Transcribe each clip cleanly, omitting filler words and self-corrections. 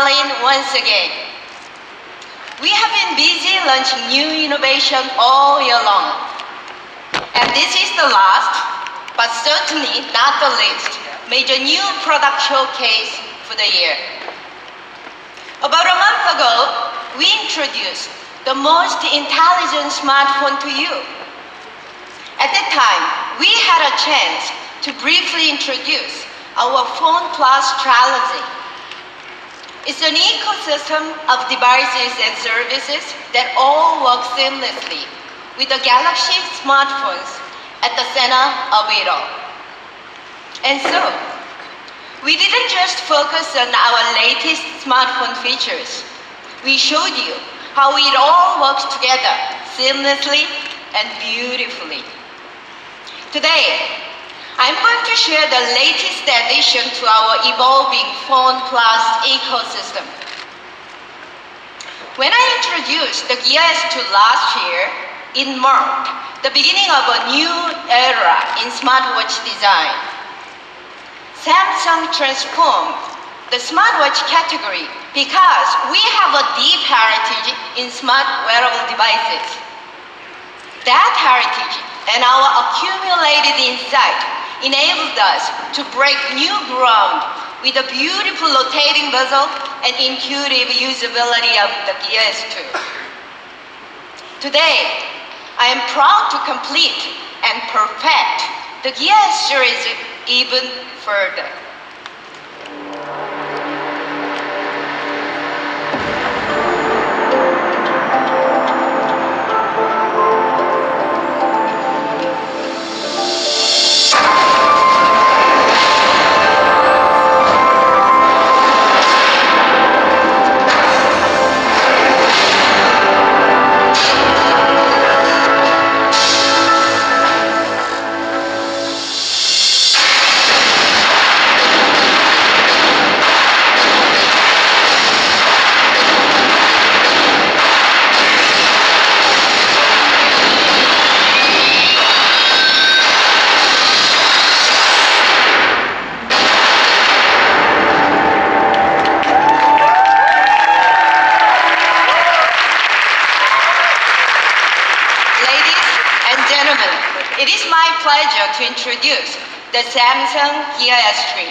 smiling once again. We have been busy launching new innovation all year long. And this is the last, but certainly not the least, major new product showcase for the year. About a month ago, we introduced the most intelligent smartphone to you. At that time, we had a chance to briefly introduce our Phone Plus trilogy. It's an ecosystem of devices and services that all work seamlessly with the Galaxy smartphones at the center of it all. And so, we didn't just focus on our latest smartphone features. We showed you how it all works together seamlessly and beautifully. Today, I'm going to share the latest addition to our evolving Phone Plus ecosystem. When I introduced the Gear S2 last year, it marked the beginning of a new era in smartwatch design. Samsung transformed the smartwatch category because we have a deep heritage in smart wearable devices. That heritage and our accumulated insight enabled us to break new ground with a beautiful rotating bezel and intuitive usability of the Gear S2. Today, I am proud to complete and perfect the Gear S series even further. It is my pleasure to introduce the Samsung Gear S3.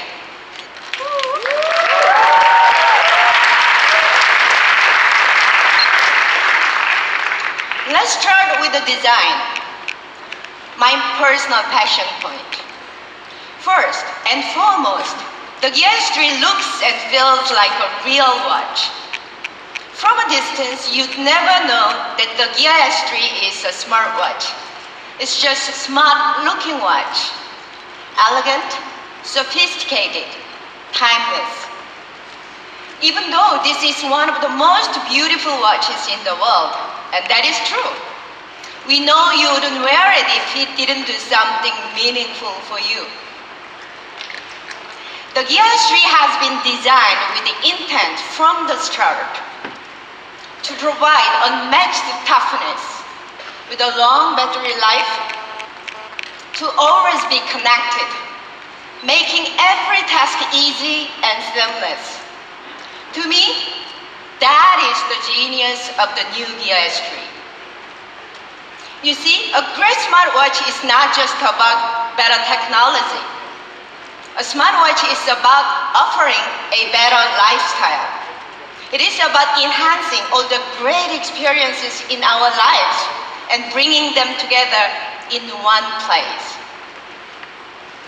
Let's start with the design, my personal passion point. First and foremost, the Gear S3 looks and feels like a real watch. From a distance, you'd never know that the Gear S3 is a smartwatch. It's just a smart-looking watch. Elegant, sophisticated, timeless. Even though this is one of the most beautiful watches in the world, and that is true, we know you wouldn't wear it if it didn't do something meaningful for you. The Gear S3 has been designed with the intent from the start to provide unmatched toughness, with a long battery life, to always be connected, making every task easy and seamless. To me, that is the genius of the new Gear S3. You see, a great smartwatch is not just about better technology. A smartwatch is about offering a better lifestyle. It is about enhancing all the great experiences in our lives and bringing them together in one place.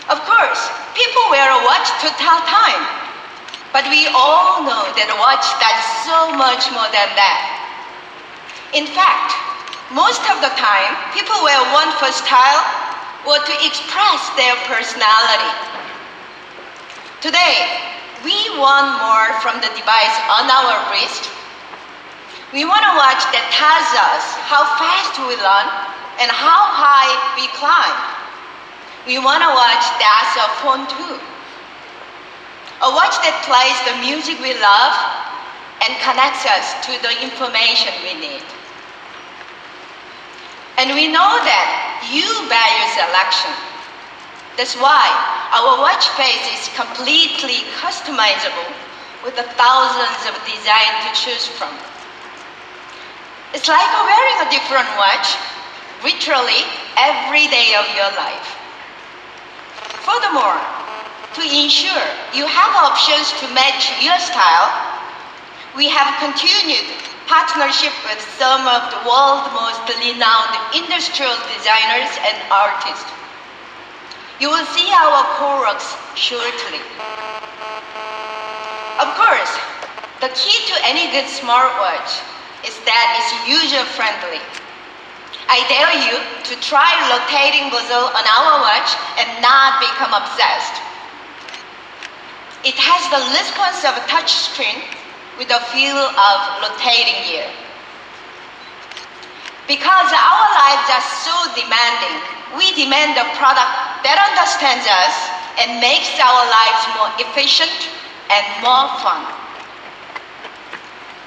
Of course, people wear a watch to tell time, but we all know that a watch does so much more than that. In fact, most of the time, people wear one for style or to express their personality. Today, we want more from the device on our wrist. We want a watch that tells us how fast we run and how high we climb. We want a watch that's a phone too. A watch that plays the music we love and connects us to the information we need. And we know that you value selection. That's why our watch face is completely customizable with the thousands of designs to choose from. It's like wearing a different watch, literally every day of your life. Furthermore, to ensure you have options to match your style, we have continued partnership with some of the world's most renowned industrial designers and artists. You will see our co-works shortly. Of course, the key to any good smartwatch is that it's user-friendly. I dare you to try rotating bezel on our watch and not become obsessed. It has the response of a touch screen with the feel of rotating gear. Because our lives are so demanding, we demand a product that understands us and makes our lives more efficient and more fun.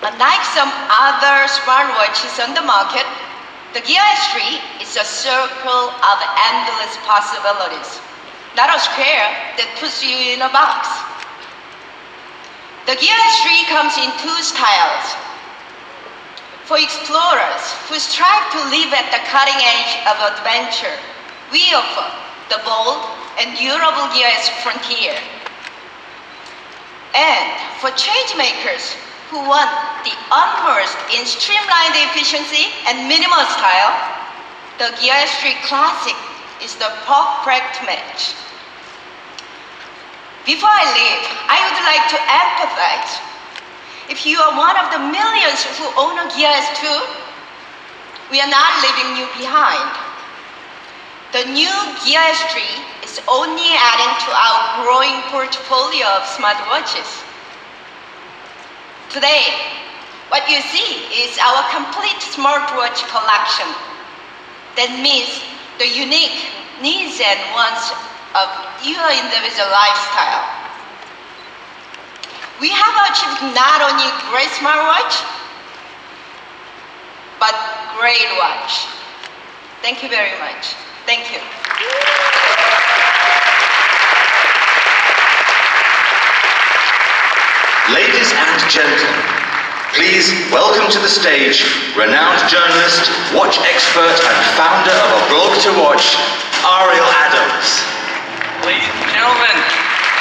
Unlike some other smartwatches on the market, the Gear S3 is a circle of endless possibilities, not a square that puts you in a box. The Gear S3 comes in two styles. For explorers who strive to live at the cutting edge of adventure, we offer the bold and durable Gear S Frontier. And for changemakers who want the unversed in streamlined efficiency and minimal style, the Gear S3 Classic is the perfect match. Before I leave, I would like to emphasize, if you are one of the millions who own a Gear S2, we are not leaving you behind. The new Gear S3 is only adding to our growing portfolio of smartwatches. Today, what you see is our complete smartwatch collection that meets the unique needs and wants of your individual lifestyle. We have achieved not only great smartwatch, but great watch. Thank you very much. Thank you. Ladies and gentlemen, please welcome to the stage renowned journalist, watch expert, and founder of a blog to watch, Ariel Adams. Ladies and gentlemen,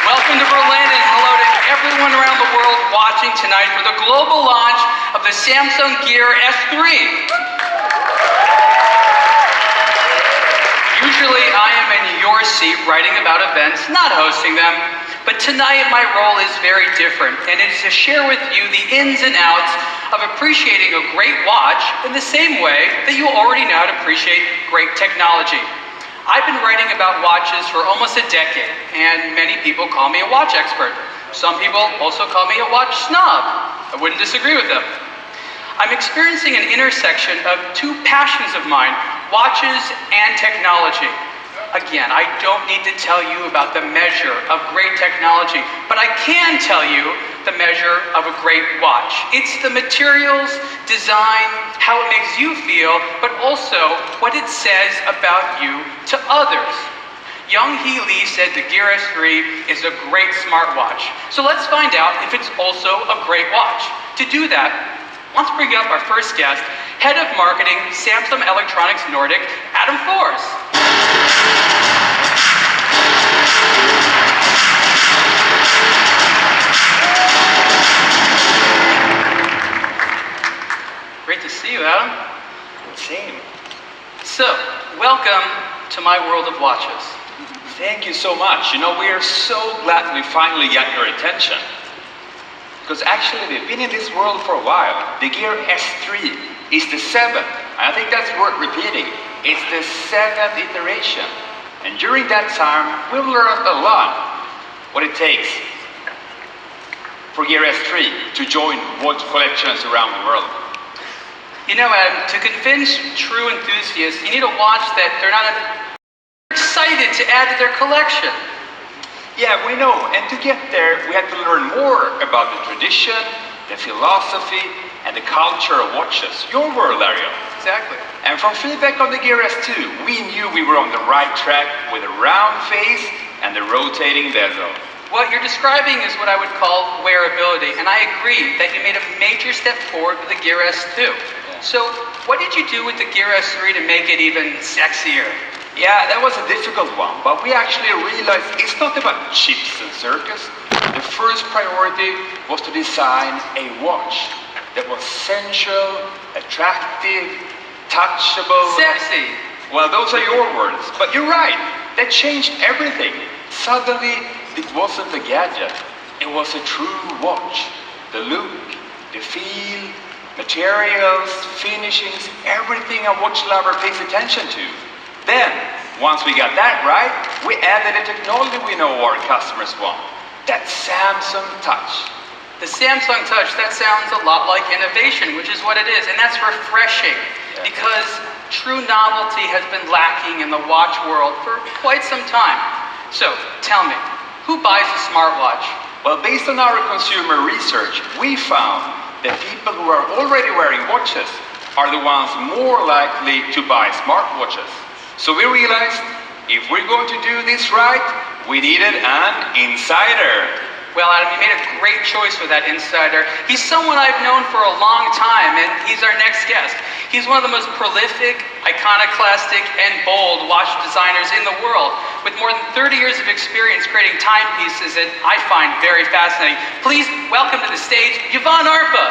welcome to Berlin and hello to everyone around the world watching tonight for the global launch of the Samsung Gear S3. Usually I am in your seat writing about events, not hosting them, but tonight my role is very different, and it's to share with you the ins and outs of appreciating a great watch in the same way that you already know how to appreciate great technology. I've been writing about watches for almost a decade, and many people call me a watch expert. Some people also call me a watch snob. I wouldn't disagree with them. I'm experiencing an intersection of two passions of mine, watches and technology. Again, I don't need to tell you about the measure of great technology, but I can tell you the measure of a great watch. It's the materials, design, how it makes you feel, but also what it says about you to others. Young Hee Lee said the Gear S3 is a great smartwatch. So let's find out if it's also a great watch. To do that, let's bring up our first guest, Head of Marketing, Samsung Electronics Nordic, Adam Fors. Great to see you, Adam. Same. So, welcome to my world of watches. Thank you so much. You know, we are so glad we finally got your attention. Because actually, we've been in this world for a while. The Gear S3 is the 7th. I think that's worth repeating. It's the 7th iteration. And during that time, we've learned a lot. What it takes for Gear S3 to join watch collections around the world. You know, Adam, to convince true enthusiasts, you need a watch that they're not excited to add to their collection. Yeah, we know. And to get there, we had to learn more about the tradition, the philosophy, and the culture of watches. Your world, Ariel. Exactly. And from feedback on the Gear S2, we knew we were on the right track with a round face and the rotating bezel. What you're describing is what I would call wearability, and I agree that you made a major step forward with the Gear S2. So, what did you do with the Gear S3 to make it even sexier? Yeah, that was a difficult one, but we actually realized it's not about chips and circus. The first priority was to design a watch that was sensual, attractive, touchable. Sexy! Well, those are your words, but you're right. That changed everything. Suddenly, it wasn't a gadget. It was a true watch. The look, the feel, materials, finishings, everything a watch lover pays attention to. Then, once we got that right, we added a technology we know our customers want. That Samsung Touch. The Samsung Touch, that sounds a lot like innovation, which is what it is, and that's refreshing, because true novelty has been lacking in the watch world for quite some time. So, tell me, who buys a smartwatch? Well, based on our consumer research, we found that people who are already wearing watches are the ones more likely to buy smartwatches. So we realized, if we're going to do this right, we needed an insider. Well, Adam, you made a great choice with that insider. He's someone I've known for a long time, and he's our next guest. He's one of the most prolific, iconoclastic, and bold watch designers in the world, with more than 30 years of experience creating timepieces that I find very fascinating. Please welcome to the stage, Yvonne Arpa.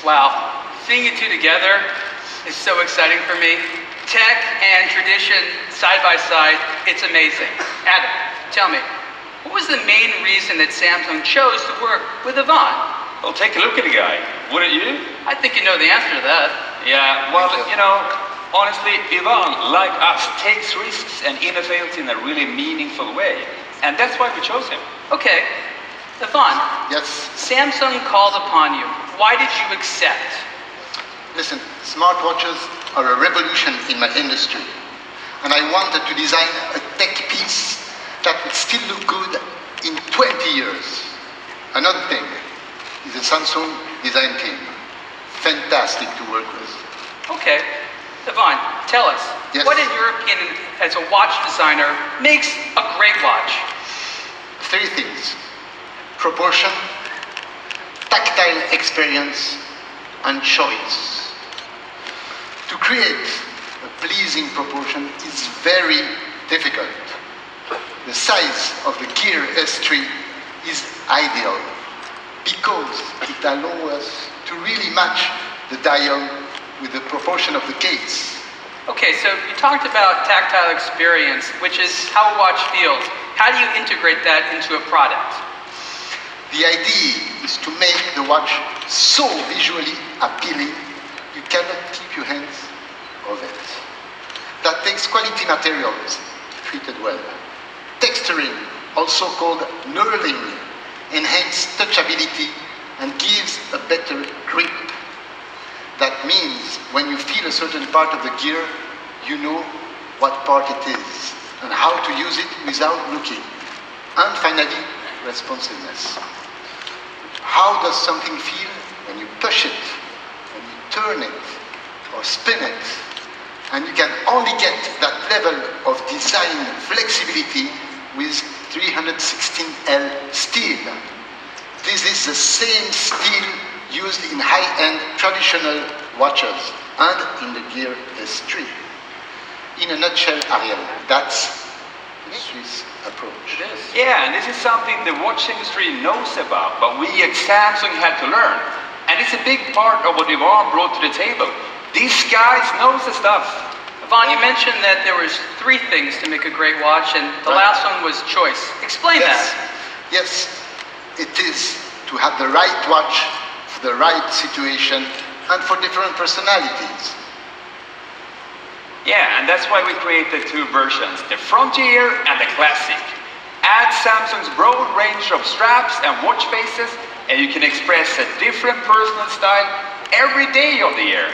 Wow, seeing you two together is so exciting for me. Tech and tradition side by side, it's amazing. Adam, tell me, what was the main reason that Samsung chose to work with Yvonne? Well, take a look at the guy, wouldn't you? I think you know the answer to that. Yeah, well, honestly, Yvonne, like us, takes risks and innovates in a really meaningful way. And that's why we chose him. Okay, Yvonne. Yes. Samsung called upon you. Why did you accept? Listen, smartwatches are a revolution in my industry. And I wanted to design a tech piece that would still look good in 20 years. Another thing is the Samsung design team. Fantastic to work with. Okay. Yvonne, tell us, Yes. what in your opinion, as a watch designer, makes a great watch? 3 things. Proportion, tactile experience, and choice. To create a pleasing proportion is very difficult. The size of the Gear S3 is ideal because it allows us to really match the dial with the proportion of the case. Okay, so you talked about tactile experience, which is how a watch feels. How do you integrate that into a product? The idea is to make the watch so visually appealing, you cannot keep your hands off it. That takes quality materials treated well. Texturing, also called knurling, enhances touchability and gives a better grip. That means when you feel a certain part of the gear, you know what part it is and how to use it without looking. And finally, responsiveness. How does something feel when you push it, when you turn it, or spin it? And you can only get that level of design flexibility with 316L steel. This is the same steel used in high-end traditional watches and in the Gear S3. In a nutshell, Ariel, that's the Swiss approach. It is. Yeah, and this is something the watch industry knows about, but we at Samsung had to learn. And it's a big part of what Yvonne brought to the table. These guys knows the stuff. Yvonne, you mentioned that there was 3 things to make a great watch, and the last one was choice. Explain that. Yes, it is to have the right watch for the right situation and for different personalities. Yeah, and that's why we created 2 versions, the Frontier and the Classic. Add Samsung's broad range of straps and watch faces, and you can express a different personal style every day of the year.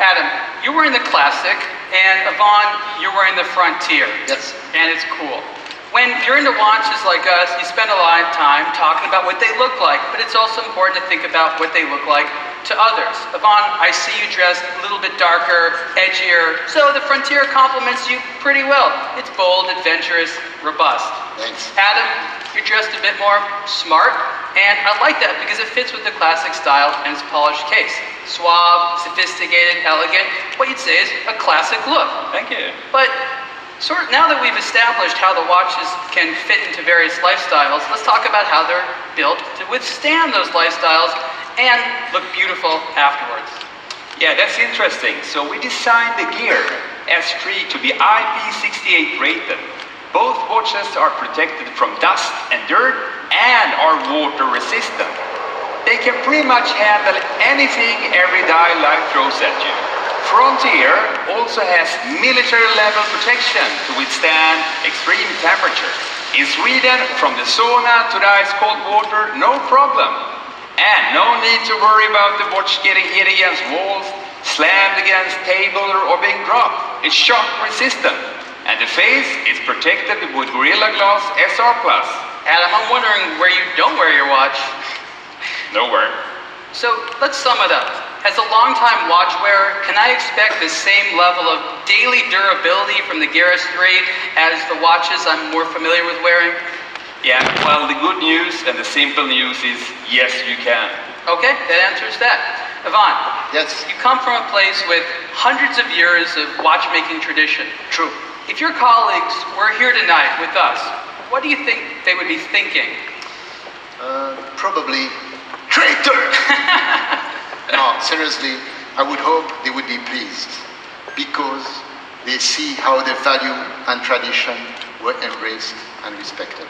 Adam, you're wearing the Classic, and Yvonne, you're wearing the Frontier. Yes. And it's cool. When you're into watches like us, you spend a lot of time talking about what they look like, but it's also important to think about what they look like to others. Yvonne, I see you dressed a little bit darker, edgier, so the Frontier complements you pretty well. It's bold, adventurous, robust. Thanks. Adam, you're dressed a bit more smart, and I like that because it fits with the classic style and its polished case. Suave, sophisticated, elegant, what you'd say is a classic look. Thank you. But now that we've established how the watches can fit into various lifestyles, let's talk about how they're built to withstand those lifestyles and look beautiful afterwards. Yeah, that's interesting. So we designed the gear S3 to be IP68 rated. Both watches are protected from dust and dirt and are water resistant. They can pretty much handle anything everyday life throws at you. Frontier also has military-level protection to withstand extreme temperature. In Sweden, from the sauna to the ice-cold water, no problem. And no need to worry about the watch getting hit against walls, slammed against table, or being dropped. It's shock-resistant. And the face is protected with Gorilla Glass SR+. Adam, I'm wondering where you don't wear your watch. Nowhere. So let's sum it up. As a longtime watch wearer, can I expect the same level of daily durability from the Gear S3 as the watches I'm more familiar with wearing? Yeah, well, the good news and the simple news is yes, you can. Okay, that answers that. Yvonne, Yes. you come from a place with hundreds of years of watchmaking tradition. True. If your colleagues were here tonight with us, what do you think they would be thinking? Probably traitor. No, seriously, I would hope they would be pleased because they see how their value and tradition were embraced and respected.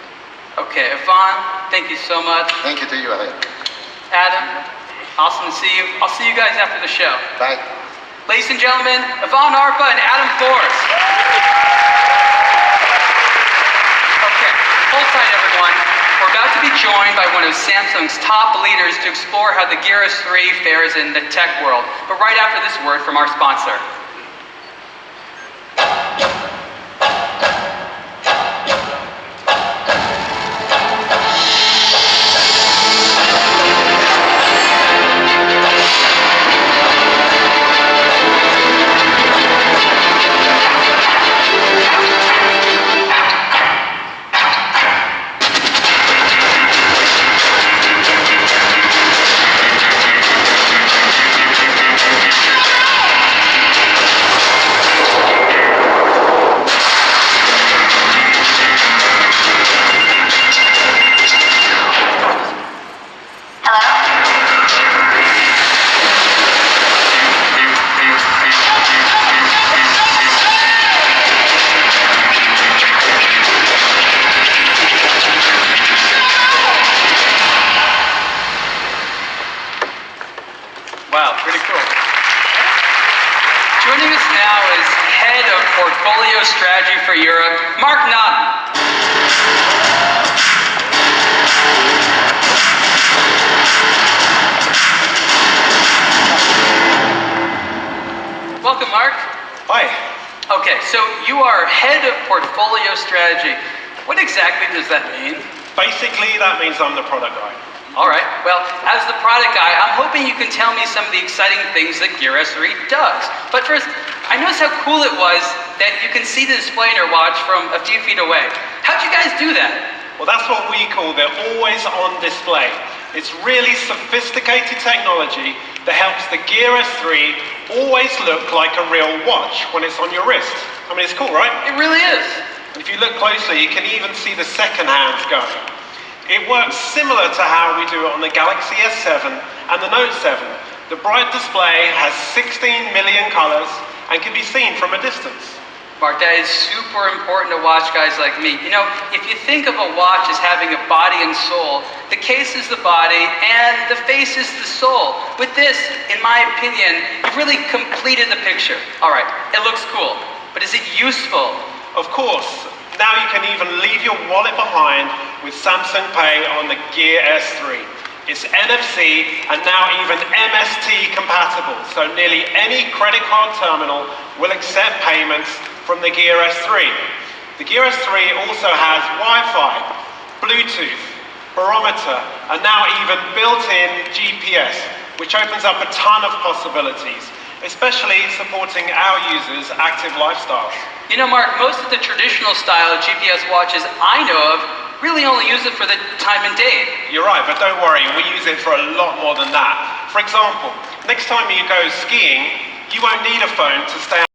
Okay, Yvonne, thank you so much. Thank you to you, Ariel. Adam, awesome to see you. I'll see you guys after the show. Bye. Ladies and gentlemen, Yvonne Arpa and Adam Thors. Okay, hold tight everyone. We're about to be joined by one of Samsung's top leaders to explore how the Gear S3 fares in the tech world. But right after this word from our sponsor. Wow, pretty cool. Joining us now is Head of Portfolio Strategy for Europe, Mark Naughton. Welcome, Mark. Hi. Okay, so you are Head of Portfolio Strategy. What exactly does that mean? Basically, that means I'm the product guy. All right, well, as the product guy, I'm hoping you can tell me some of the exciting things that Gear S3 does. But first, I noticed how cool it was that you can see the display in your watch from a few feet away. How'd you guys do that? Well, that's what we call the always-on display. It's really sophisticated technology that helps the Gear S3 always look like a real watch when it's on your wrist. I mean, it's cool, right? It really is. If you look closely, you can even see the second hands going. It works similar to how we do it on the Galaxy S7 and the Note 7. The bright display has 16 million colors and can be seen from a distance. Mark, that is super important to watch guys like me. You know, if you think of a watch as having a body and soul, the case is the body and the face is the soul. With this, in my opinion, you've really completed the picture. All right, it looks cool, but is it useful? Of course, now you can even leave your wallet behind with Samsung Pay on the Gear S3. It's NFC and now even MST compatible, so nearly any credit card terminal will accept payments from the Gear S3. The Gear S3 also has Wi-Fi, Bluetooth, barometer, and now even built-in GPS, which opens up a ton of possibilities, especially supporting our users' active lifestyles. You know, Mark, most of the traditional style GPS watches I know of really only use it for the time and date. You're right, but don't worry, we use it for a lot more than that. For example, next time you go skiing, you won't need a phone to stay on.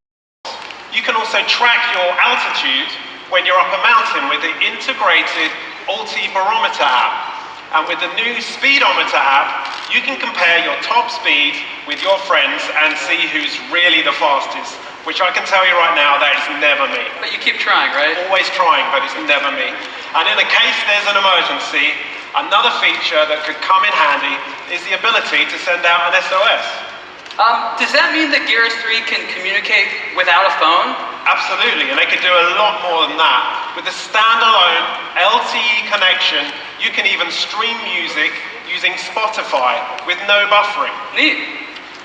You can also track your altitude when you're up a mountain with the integrated barometer app. And with the new speedometer app, you can compare your top speed with your friends and see who's really the fastest, which I can tell you right now, that is never me. But you keep trying, right? Always trying, but it's never me. And in the case there's an emergency, another feature that could come in handy is the ability to send out an SOS. Does that mean that Gear S3 can communicate without a phone? Absolutely, and they can do a lot more than that. With a standalone LTE connection, you can even stream music using Spotify with no buffering. Neat.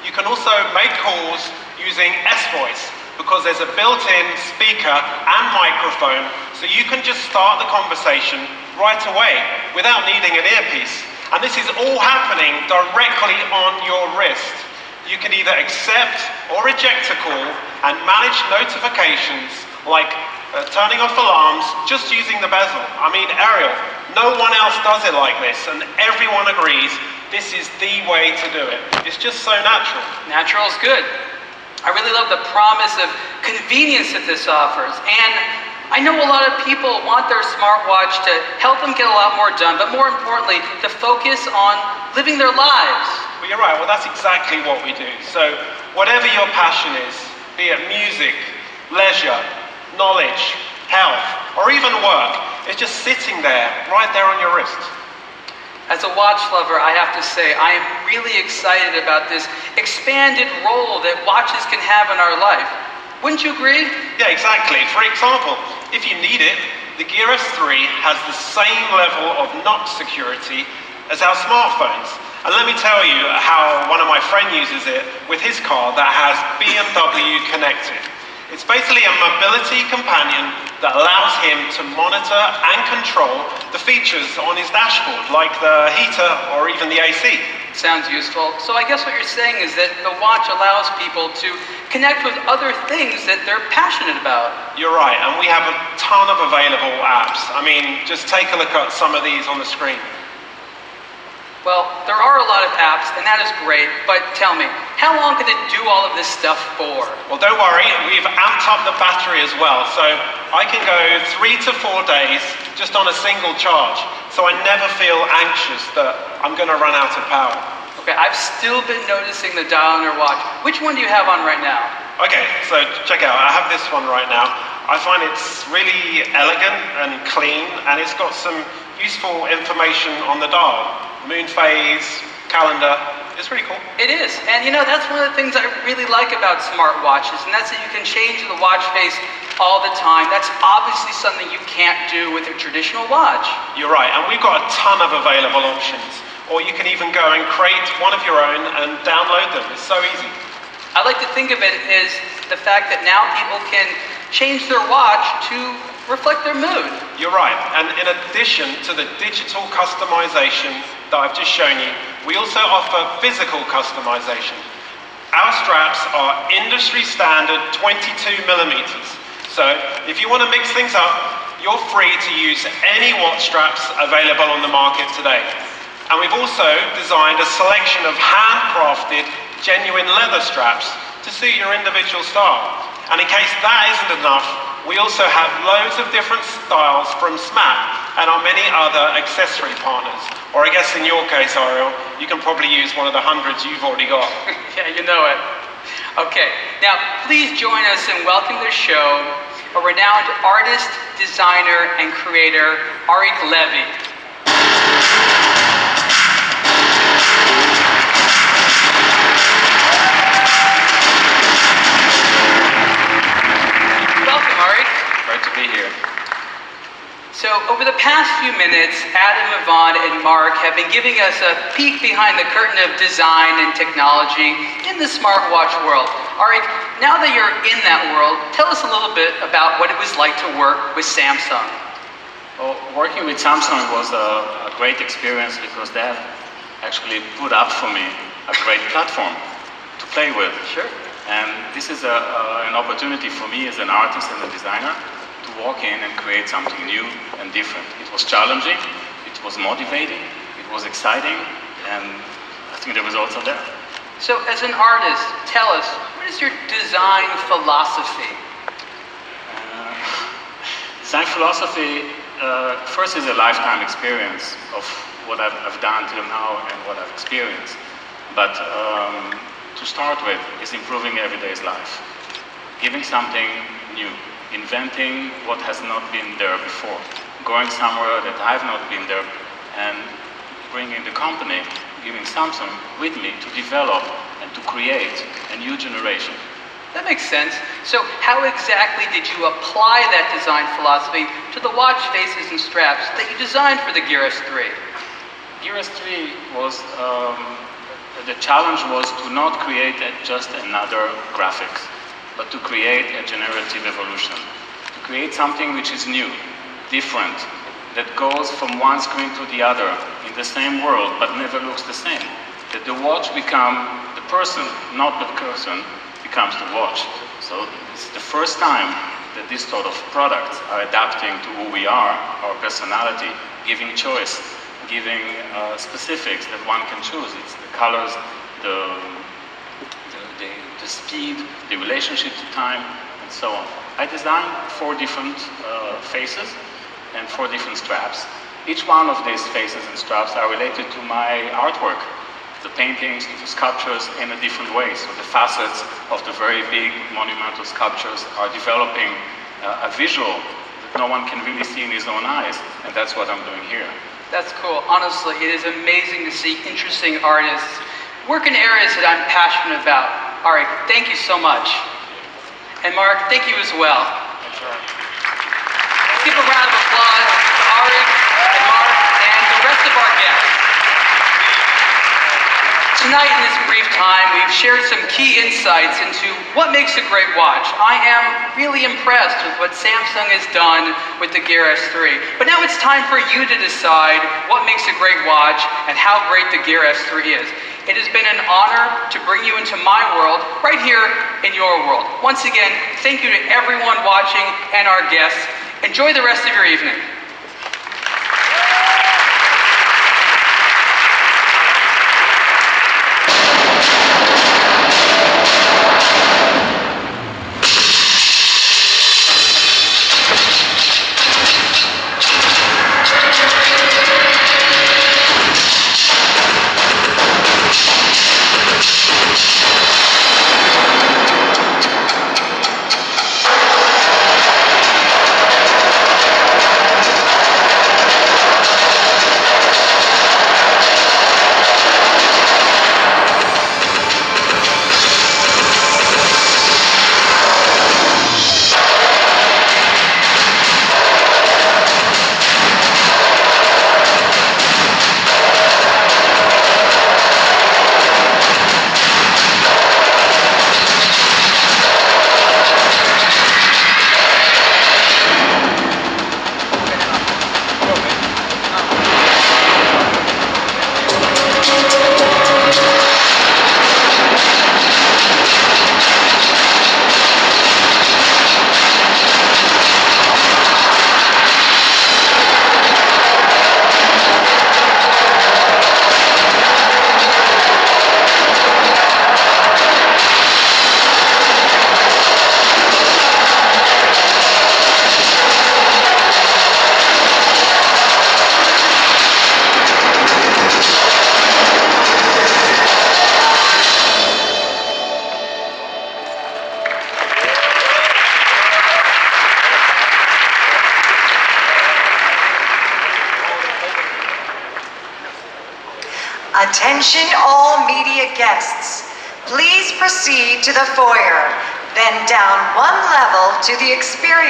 You can also make calls using S-Voice because there's a built-in speaker and microphone, so you can just start the conversation right away without needing an earpiece. And this is all happening directly on your wrist. You can either accept or reject a call and manage notifications like turning off alarms just using the bezel. I mean, Ariel, no one else does it like this, and everyone agrees this is the way to do it. It's just so natural. Natural is good. I really love the promise of convenience that this offers. And I know a lot of people want their smartwatch to help them get a lot more done, but more importantly, to focus on living their lives. Well, you're right. Well, that's exactly what we do. So whatever your passion is, be it music, leisure, knowledge, health, or even work, it's just sitting there, right there on your wrist. As a watch lover, I have to say, I am really excited about this expanded role that watches can have in our life. Wouldn't you agree? Yeah, exactly. For example, if you need it, the Gear S3 has the same level of knock security as our smartphones. And let me tell you how one of my friends uses it with his car that has BMW connected. It's basically a mobility companion that allows him to monitor and control the features on his dashboard, like the heater or even the AC. Sounds useful. So I guess what you're saying is that the watch allows people to connect with other things that they're passionate about. You're right, and we have a ton of available apps. I mean, just take a look at some of these on the screen. Well, there are a lot of apps, and that is great, but tell me, how long can it do all of this stuff for? Well, don't worry, we've amped up the battery as well, so I can go 3 to 4 days just on a single charge, so I never feel anxious that I'm going to run out of power. Okay, I've still been noticing the dial on your watch. Which one do you have on right now? Okay, so check out, I have this one right now. I find it's really elegant and clean, and it's got some useful information on the dial. Moon phase, calendar, it's really cool. It is, and you know, that's one of the things I really like about smartwatches, and that's that you can change the watch face all the time. That's obviously something you can't do with a traditional watch. You're right, and we've got a ton of available options. Or you can even go and create one of your own and download them. It's so easy. I like to think of it as the fact that now people can change their watch to reflect their mood. You're right, and in addition to the digital customization that I've just shown you, we also offer physical customization. Our straps are industry standard 22 millimeters. So if you want to mix things up, you're free to use any watch straps available on the market today. And we've also designed a selection of handcrafted, genuine leather straps to suit your individual style. And in case that isn't enough, we also have loads of different styles from SMAP and our many other accessory partners. Or I guess in your case, Ariel, you can probably use one of the hundreds you've already got. Yeah, you know it. Okay, now please join us in welcoming to the show a renowned artist, designer, and creator, Arik Levy. So over the past few minutes, Adam, Yvonne, and Mark have been giving us a peek behind the curtain of design and technology in the smartwatch world. Arik, now that you're in that world, tell us a little bit about what it was like to work with Samsung. Well, working with Samsung was a great experience because they have actually put up for me a great platform to play with. Sure. And this is an opportunity for me as an artist and a designer to walk in and create something new and different. It was challenging, it was motivating, it was exciting, and I think the results are there. So as an artist, tell us, what is your design philosophy? Design philosophy, first is a lifetime experience of what I've done till now and what I've experienced. But to start with is improving everyday's life, giving something new, inventing what has not been there before, going somewhere that I've not been there, and bringing the company, giving Samsung with me to develop and to create a new generation. That makes sense. So how exactly did you apply that design philosophy to the watch faces and straps that you designed for the Gear S3? Gear S3 was, the challenge was to not create just another graphics, but to create a generative evolution, to create something which is new, different, that goes from one screen to the other in the same world, but never looks the same. That the watch become the person, not the person becomes the watch. So it's the first time that this sort of products are adapting to who we are, our personality, giving choice, giving specifics that one can choose. It's the colors, the speed, the relationship to time, and so on. I designed 4 different faces and 4 different straps. Each one of these faces and straps are related to my artwork, the paintings, the sculptures in a different way. So the facets of the very big monumental sculptures are developing a visual that no one can really see in his own eyes, and that's what I'm doing here. That's cool. Honestly, it is amazing to see interesting artists work in areas that I'm passionate about. Arik, thank you so much. And Mark, thank you as well. Let's give a round of applause to Arik and Mark and the rest of our guests. Tonight in this brief time, we've shared some key insights into what makes a great watch. I am really impressed with what Samsung has done with the Gear S3. But now it's time for you to decide what makes a great watch and how great the Gear S3 is. It has been an honor to bring you into my world, right here in your world. Once again, thank you to everyone watching and our guests. Enjoy the rest of your evening. Attention all media guests. Please proceed to the foyer, then down 1 level to the experience